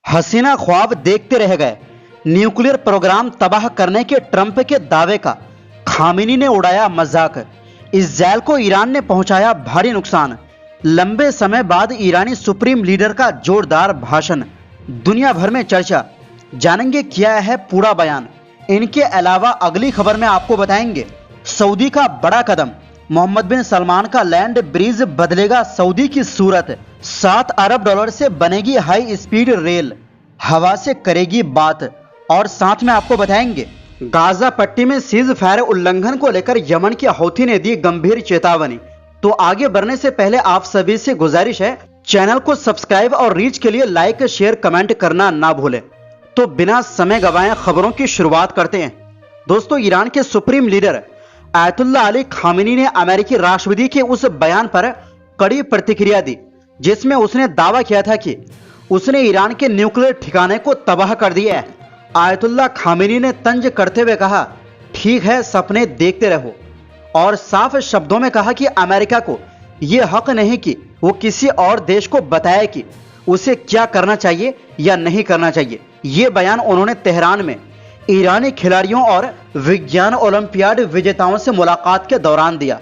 हसीना ख्वाब देखते रह गए। न्यूक्लियर प्रोग्राम तबाह करने के ट्रंप के दावे का खामेनी ने उड़ाया मजाक। इस्राएल को ईरान ने पहुंचाया भारी नुकसान। लंबे समय बाद ईरानी सुप्रीम लीडर का जोरदार भाषण, दुनिया भर में चर्चा। जानेंगे क्या है पूरा बयान। इनके अलावा अगली खबर में आपको बताएंगे सऊदी का बड़ा कदम, मोहम्मद बिन सलमान का लैंड ब्रिज बदलेगा सऊदी की सूरत। 7 अरब डॉलर से बनेगी हाई स्पीड रेल, हवा से करेगी बात। और साथ में आपको बताएंगे गाजा पट्टी में सीज फायर उल्लंघन को लेकर यमन के हौथी ने दी गंभीर चेतावनी। तो आगे बढ़ने से पहले आप सभी से गुजारिश है, चैनल को सब्सक्राइब और रीच के लिए लाइक शेयर कमेंट करना ना भूलें। तो बिना समय गवाए खबरों की शुरुआत करते हैं। दोस्तों, ईरान के supreme leader ayatollah Ali Khamenei ने अमेरिकी राष्ट्रपति के उस बयान पर कड़ी प्रतिक्रिया दी जिसमें उसने दावा किया था कि उसने ईरान के न्यूक्लियर ठिकाने को तबाह कर दिया है। आयतुल्ला खामेनी ने तंज करते हुए कहा, ठीक है, सपने देखते रहो, और साफ शब्दों में कहा कि अमेरिका को यह हक नहीं कि वो किसी और देश को बताए कि उसे क्या करना चाहिए या नहीं करना चाहिए। ये बयान उन्होंने तेहरान में ईरानी खिलाड़ियों और विज्ञान ओलंपियाड विजेताओं से मुलाकात के दौरान दिया।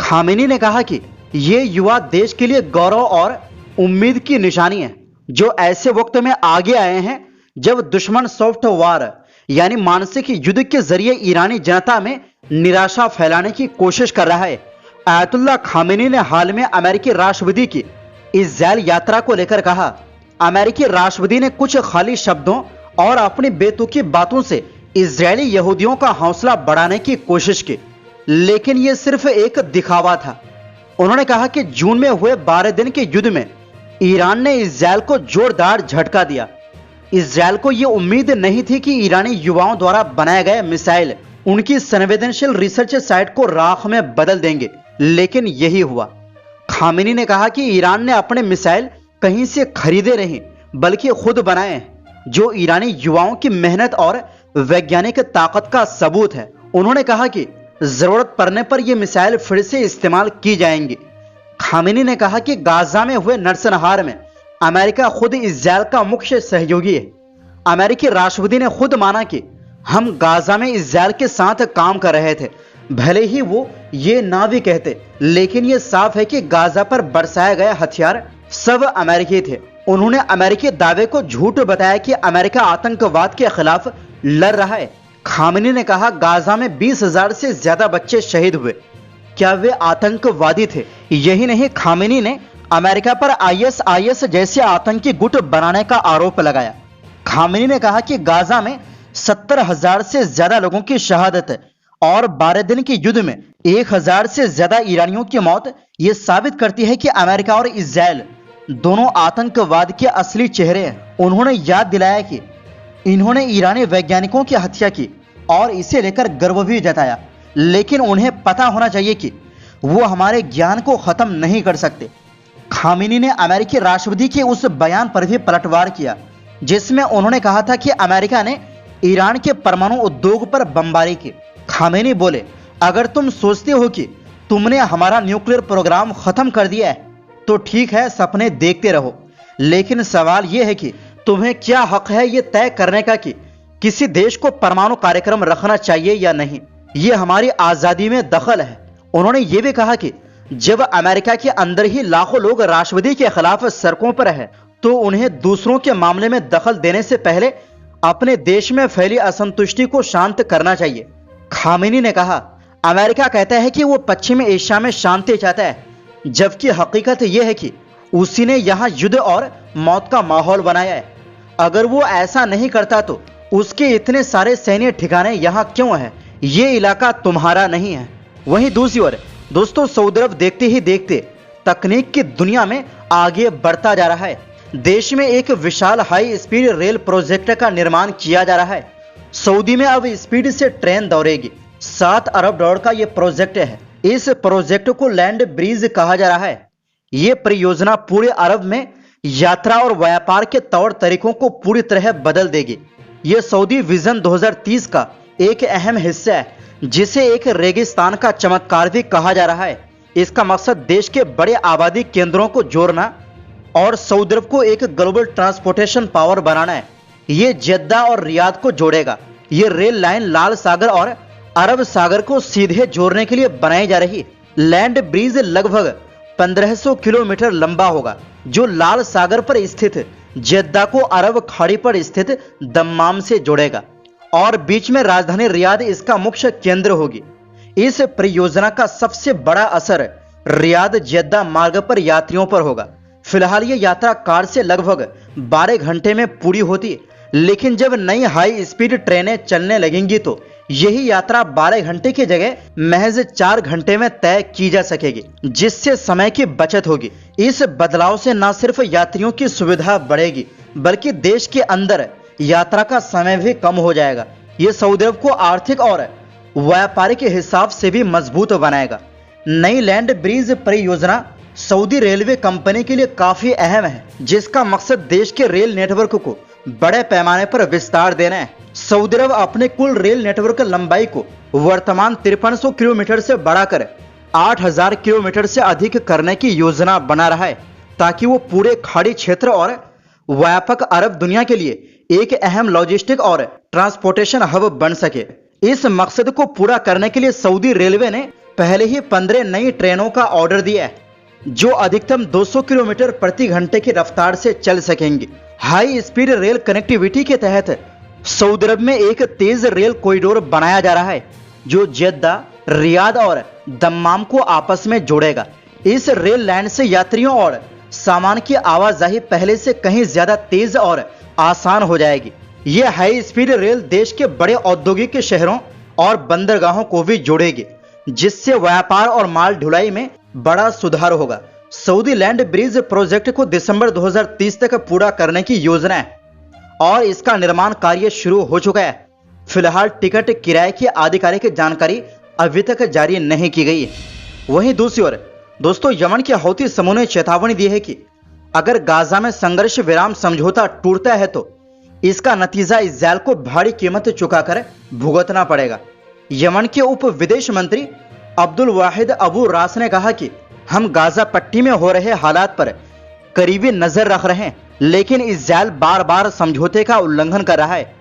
खामेनी ने कहा कि ये युवा देश के लिए गौरव और उम्मीद की निशानी है, जो ऐसे वक्त में आगे आए हैं जब दुश्मन सॉफ्ट वॉर यानी मानसिक युद्ध के जरिए ईरानी जनता में निराशा फैलाने की कोशिश कर रहा है। आयतुल्ला खामेनी ने हाल में अमेरिकी राष्ट्रपति की इस्राएल यात्रा को लेकर कहा, अमेरिकी राष्ट्रपति ने कुछ खाली शब्दों और अपनी बेतुकी बातों से इजरायली यहूदियों का हौसला बढ़ाने की कोशिश की, लेकिन यह सिर्फ एक दिखावा था। उन्होंने कहा कि जून में हुए 12 दिन के युद्ध में ईरान ने इजरायल को जोरदार झटका दिया। इजरायल को यह उम्मीद नहीं थी कि ईरानी युवाओं द्वारा बनाए गए मिसाइल उनकी संवेदनशील रिसर्च साइट को राख में बदल देंगे, लेकिन यही हुआ। खामेनी ने कहा कि ईरान ने अपने मिसाइल कहीं से खरीदे नहीं बल्कि खुद बनाए हैं, जो ईरानी युवाओं की मेहनत और वैज्ञानिक ताकत का सबूत है। उन्होंने कहा कि जरूरत पड़ने पर यह मिसाइल फिर से इस्तेमाल की जाएंगी। खामेनी ने कहा कि गाजा में हुए नरसंहार में अमेरिका खुद इजरायल का मुख्य सहयोगी है। अमेरिकी राष्ट्रपति ने खुद माना कि हम गाजा में इजरायल के साथ काम कर रहे थे, भले ही वो ये ना भी कहते, लेकिन ये साफ है कि गाजा पर बरसाए गए हथियार सब अमेरिकी थे। उन्होंने अमेरिकी दावे को झूठ बताया कि अमेरिका आतंकवाद के खिलाफ लड़ रहा है। खामेनी ने कहा, गाजा में 20,000 से ज्यादा बच्चे शहीद हुए, क्या वे आतंकवादी थे? यही नहीं, खामेनी ने अमेरिका पर आईएसआईएस जैसे आतंकी गुट बनाने का आरोप लगाया। खामेनी ने कहा कि गाजा में 70,000 से ज्यादा लोगों की शहादत है और 12 दिन के युद्ध में 1,000 से ज्यादा ईरानियों की मौत ये साबित करती है कि अमेरिका और इजरायल दोनों आतंकवाद के असली चेहरे हैं। उन्होंने याद दिलाया कि इन्होंने ईरानी वैज्ञानिकों की हत्या की और इसे लेकर गर्व भी जताया, लेकिन उन्हें पता होना चाहिए कि वो हमारे ज्ञान को खत्म नहीं कर सकते। खामेनी ने अमेरिकी राष्ट्रपति के उस बयान पर भी पलटवार किया जिसमें उन्होंने कहा था कि अमेरिका ने ईरान के परमाणु उद्योग पर बमबारी की। खामेनी बोले, अगर तुम सोचते हो कि तुमने हमारा न्यूक्लियर प्रोग्राम खत्म कर दिया है तो ठीक है, सपने देखते रहो, लेकिन सवाल यह है कि तुम्हें क्या हक है यह तय करने का कि किसी देश को परमाणु कार्यक्रम रखना चाहिए या नहीं। यह हमारी आजादी में दखल है। उन्होंने यह भी कहा कि जब अमेरिका के अंदर ही लाखों लोग राष्ट्रपति के खिलाफ सड़कों पर है तो उन्हें दूसरों के मामले में दखल देने से पहले अपने देश में फैली असंतुष्टि को शांत करना चाहिए। खामेनी ने कहा, अमेरिका कहता है कि वो पश्चिमी एशिया में शांति चाहता है, जबकि हकीकत यह है कि उसी ने यहां युद्ध और मौत का माहौल बनाया है। अगर वो ऐसा नहीं करता तो उसके इतने सारे सैन्य ठिकाने यहां क्यों है? ये इलाका तुम्हारा नहीं है। वहीं दूसरी ओर दोस्तों, सऊदी अरब देखते ही देखते तकनीक की दुनिया में आगे बढ़ता जा रहा है। देश में एक विशाल हाई स्पीड रेल प्रोजेक्ट का निर्माण किया जा रहा है। सऊदी में अब स्पीड से ट्रेन दौड़ेगी। 7 अरब डॉलर का यह प्रोजेक्ट है। इस प्रोजेक्ट को लैंड ब्रिज कहा जा रहा है। यह परियोजना पूरे अरब में यात्रा और व्यापार के तौर तरीकों को पूरी तरह बदल देगी। यह सऊदी विजन 2030 का एक अहम हिस्सा है, जिसे एक रेगिस्तान का चमत्कार भी कहा जा रहा है। इसका मकसद देश के बड़े आबादी केंद्रों को जोड़ना और सऊदी अरब को एक ग्लोबल ट्रांसपोर्टेशन पावर बनाना है। ये जेद्दा और रियाद को जोड़ेगा। ये रेल लाइन लाल सागर और अरब सागर को सीधे जोड़ने के लिए बनाई जा रही लैंड ब्रिज लगभग 1500 किलोमीटर लंबा होगा, जो लाल सागर पर स्थित जेद्दा को अरब खाड़ी पर स्थित दम्माम से जोड़ेगा और बीच में राजधानी रियाद इसका मुख्य केंद्र होगी। इस परियोजना का सबसे बड़ा असर रियाद जेद्दा मार्ग पर यात्रियों पर होगा। फिलहाल ये यात्रा कार से लगभग 12 घंटे में पूरी होती, लेकिन जब नई हाई स्पीड ट्रेनें चलने लगेंगी तो यही यात्रा 12 घंटे की जगह महज 4 घंटे में तय की जा सकेगी, जिससे समय की बचत होगी। इस बदलाव से न सिर्फ यात्रियों की सुविधा बढ़ेगी, बल्कि देश के अंदर यात्रा का समय भी कम हो जाएगा। ये सऊदी अरब को आर्थिक और व्यापारिक हिसाब से भी मजबूत बनाएगा। नई लैंड ब्रिज परियोजना सऊदी रेलवे कंपनी के लिए काफी अहम है, जिसका मकसद देश के रेल नेटवर्क को बड़े पैमाने पर विस्तार देना है। सऊदी अरब अपने कुल रेल नेटवर्क लंबाई को वर्तमान 5300 किलोमीटर से बढ़ाकर 8000 किलोमीटर से अधिक करने की योजना बना रहा है, ताकि वो पूरे खाड़ी क्षेत्र और व्यापक अरब दुनिया के लिए एक अहम लॉजिस्टिक और ट्रांसपोर्टेशन हब बन सके। इस मकसद को पूरा करने के लिए सऊदी रेलवे ने पहले ही 15 नई ट्रेनों का ऑर्डर दिया है, जो अधिकतम 200 किलोमीटर प्रति घंटे की रफ्तार से चल सकेंगी। हाई स्पीड रेल कनेक्टिविटी के तहत सऊदी अरब में एक तेज रेल कॉरिडोर बनाया जा रहा है, जो जेद्दा, रियाद और दम्माम को आपस में जोड़ेगा। इस रेल लाइन से यात्रियों और सामान की आवाजाही पहले से कहीं ज्यादा तेज और आसान हो जाएगी। यह हाई स्पीड रेल देश के बड़े औद्योगिक शहरों और बंदरगाहों को भी जोड़ेगी, जिससे व्यापार और माल ढुलाई में बड़ा सुधार होगा। सऊदी लैंड ब्रिज प्रोजेक्ट को दिसंबर 2030 तक पूरा करने की योजना है और इसका निर्माण कार्य शुरू हो चुका है। फिलहाल टिकट किराए की आधिकारिक जानकारी अभी तक जारी नहीं की गई है। वहीं दूसरी ओर दोस्तों, यमन के हौती समूह ने चेतावनी दी है कि अगर गाजा में संघर्ष विराम समझौता टूटता है तो इसका नतीजा इस्राएल को भारी कीमत चुकाकर भुगतना पड़ेगा। यमन के उप विदेश मंत्री अब्दुल वाहिद अबू रास ने कहा कि हम गाजा पट्टी में हो रहे हालात पर करीबी नजर रख रहे हैं, लेकिन इस्राएल बार बार समझौते का उल्लंघन कर रहा है।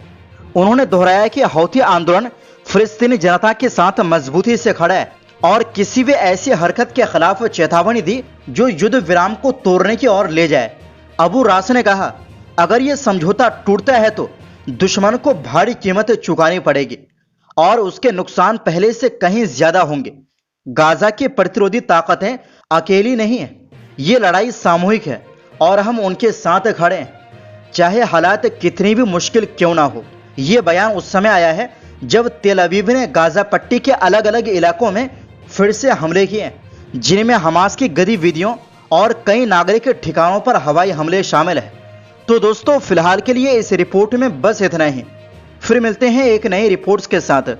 उन्होंने दोहराया कि हौती आंदोलन फिलिस्तीनी जनता के साथ मजबूती से खड़ा है और किसी भी ऐसी हरकत के खिलाफ चेतावनी दी जो युद्ध विराम को तोड़ने की ओर ले जाए। अबू रास ने कहा, अगर यह समझौता टूटता है तो दुश्मन को भारी कीमत चुकानी पड़ेगी और उसके नुकसान पहले से कहीं ज्यादा होंगे। गाजा की प्रतिरोधी ताकतें अकेली नहीं है, ये लड़ाई सामूहिक है और हम उनके साथ खड़े हैं, चाहे हालात कितनी भी मुश्किल क्यों ना हो। यह बयान उस समय आया है जब तेल अवीव ने गाजा पट्टी के अलग अलग इलाकों में फिर से हमले किए, जिनमें हमास की गतिविधियों और कई नागरिक ठिकानों पर हवाई हमले शामिल हैं। तो दोस्तों, फिलहाल के लिए इस रिपोर्ट में बस इतना ही। फिर मिलते हैं एक नई रिपोर्ट्स के साथ।